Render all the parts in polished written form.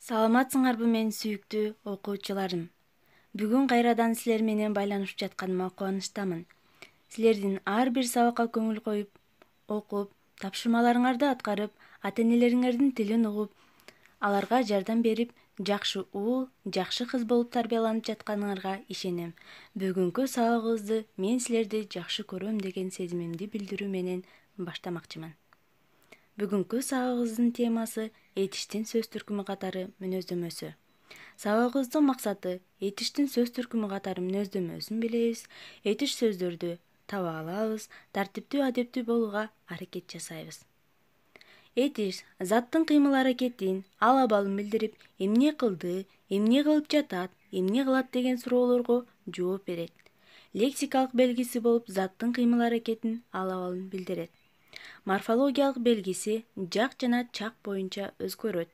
Саламатсыңарбы мен сүйүктүү окуучуларым. Бүгүн кайрадан силер менен байланышып жатканыма кубанычтамын. Силердин ар бир сабакка көңүл коюп, окуп, тапшырмаларыңарды аткарып, ата-энелериңердин тилин угуп, аларга жардам берип, жакшы уул, жакшы кыз болуп тарбияланып жатканыңарга ишенем. Бүгүнкү сабагыбызды мен силерди жакшы көрөм деген сезимимди билдирүү менен баштамакчымын. Бүгүнкү сабагыбыздын темасы этиштин сөз түркүмү катары мүнөздөмөсү. Сабагыбыздын максаты этиштин сөз түркүмү катары мүнөздөмөсүн билебиз, этиш сөздөрдү таба алабыз, тартиптүү адептүү болууга аракет жасайбыз. Этиш заттын кыймыл-аракетин, ал-абалын билдирип, эмне кылды, эмне кылып жатат, эмне кылат деген суроолорго жооп берет. Лексикалык белгиси болуп заттын кыймыл-аракетин, ал-абалын билдирет. Морфологиялык белгиси жак жана чак боюнча өзгөрөт.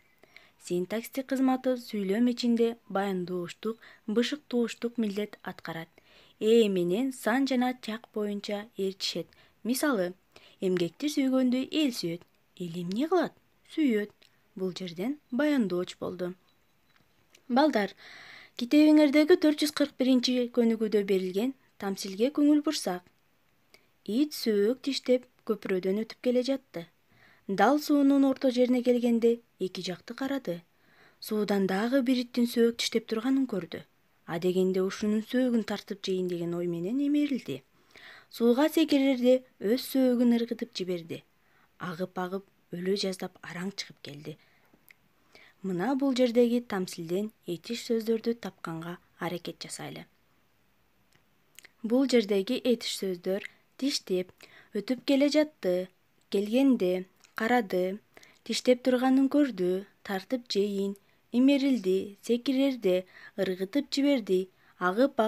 Синтакстик кызматы сүйлөм ичинде баяндооштук, бышык тууштук милдет аткарат. Менен сан жана чак боюнча ээрчишет. Мисалы, эмгекти сүйгөндү эл сүйөт. Эл эмне кылат? Сүйөт. Бул жерден баяндооч болду. Балдар, китебиңердеги 441-көнүгүүдө берилген тамсилге көңүл бурсак. Ит сөөк тиштеп көпүрөдөн өтүп келе жатты. Дал суунун орто жерине келгенде эки жакты карады. Суудан дагы бир иттин сөөк тиштеп турганын көрдү. Адегенде ушунун сөөгүн тартып жейин деген ой менен эмерилди. Сууга секирерде өз сөөгүн ыргытып жиберди. Агып өлө жаздап араң чыгып келди. Мына бул жердеги тамсилден этиш сөздөрдү тапканга аракет жасайлы. Бул жердеги этиш сөздөр тиштеп, өтүп келе жатты, келгенде, карады, тиштеп турганын көрдү, тартып жейин, эмерилди, секирерде, ыргытып жиберди, агып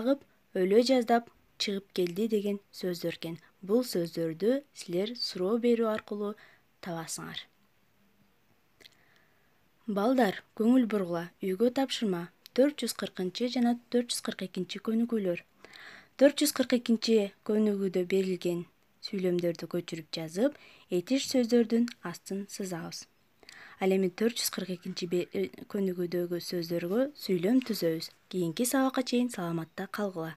өлө жаздап чыгып келди деген сөздөр экен. Бул сөздөрдү силер суроо берүү аркылуу табасыңар. Балдар, көңүл бургула, үйгө тапшырма 440 жана 442 көнүгүүлөр. 442 көнүгүүдө берилген сүйлөмдөрдү көчүрүп жазып, этиш сөздөрдүн астын сызабыз. Ал эми 442 көнүгүүдөгү сөздөргө сүйлөм түзөбүз. Кийинки сабакка чейин саламатта калгыла.